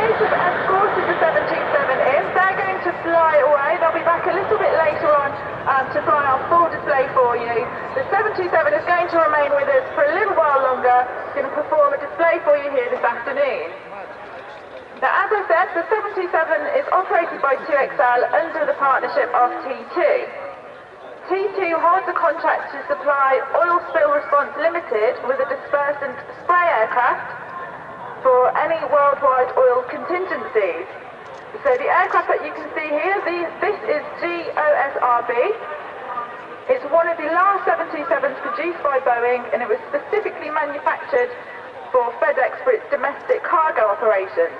planes have escorted the 727 in. They're going to fly away. They'll be back a little bit later on to fly our full display for you. The 727 is going to remain with us for a little while longer. It's going to perform a display for you here this afternoon. Now, as I said, the 727 is operated by 2XL under the partnership of T2. T2 holds a contract to supply Oil Spill Response Limited with a dispersant spray aircraft for any worldwide oil contingencies. So the aircraft that you can see here, this is GOSRB. It's one of the last 727s produced by Boeing, and it was specifically manufactured for FedEx for its domestic cargo operations.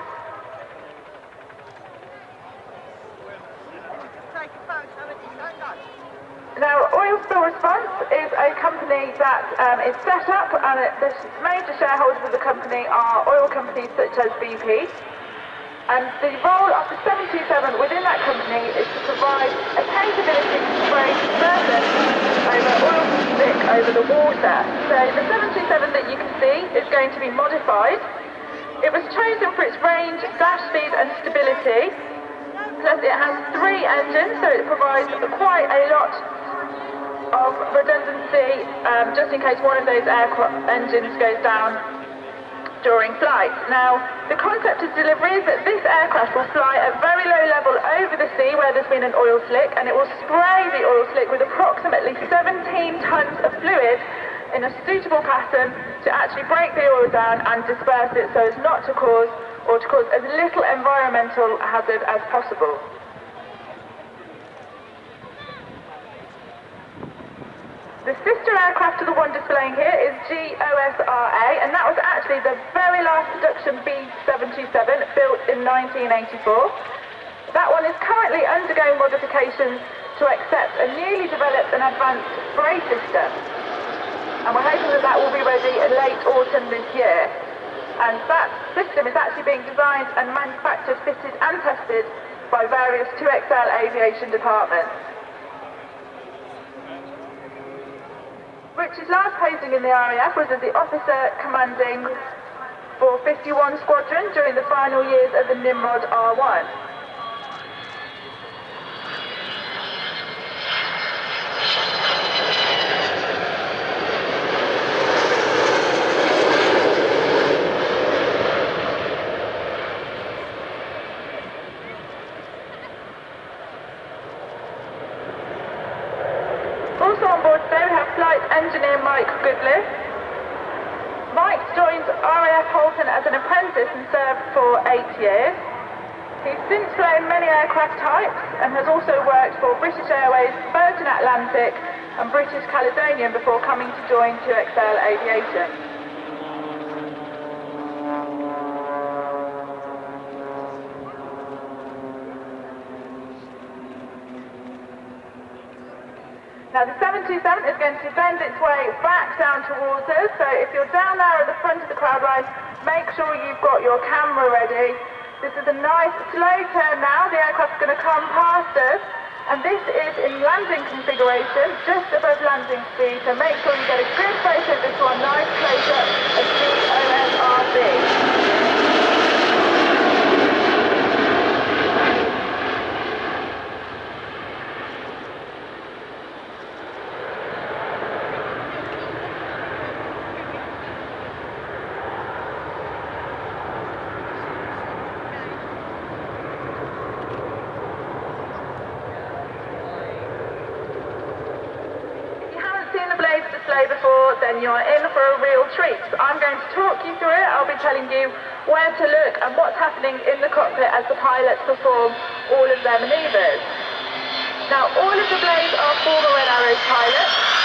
Now, Oil Spill Response is a company that is set up, and the major shareholders of the company are oil companies such as BP. And the role of the 727 within that company is to provide a capability to spray dispersant over oil slick over the water. So the 727 that you can see is going to be modified. It was chosen for its range, dash speed and stability. Plus it has 3 engines, so it provides quite a lot of redundancy just in case one of those engines goes down during flight. Now, the concept of delivery is that this aircraft will fly at very low level over the sea where there's been an oil slick, and it will spray the oil slick with approximately 17 tons of fluid in a suitable pattern to actually break the oil down and disperse it so as not to cause as little environmental hazard as possible. The sister aircraft to the one displaying here is GOSRA, and that was actually the very last production B727 built in 1984. That one is currently undergoing modifications to accept a newly developed and advanced spray system. And we're hoping that that will be ready in late autumn this year. And that system is actually being designed and manufactured, fitted and tested by various 2XL Aviation departments. Rich's last posting in the RAF was as the officer commanding for 51 Squadron during the final years of the Nimrod R1. Also on board today we have Flight Engineer Mike Goodliffe. Mike joined RAF Holton as an apprentice and served for 8 years. He's since flown many aircraft types and has also worked for British Airways, Virgin Atlantic and British Caledonian before coming to join 2XL Aviation. Now the 727 is going to bend its way back down towards us, so if you're down there at the front of the crowd line, make sure you've got your camera ready. This is a nice slow turn now, the aircraft's going to come past us, and this is in landing configuration, just above landing speed, so make sure you get a good photo of this one, nice close-up of GOSRB. Before, then you're in for a real treat. I'm going to talk you through it. I'll be telling you where to look and what's happening in the cockpit as the pilots perform all of their manoeuvres. Now, all of the blades are former Red Arrow pilots.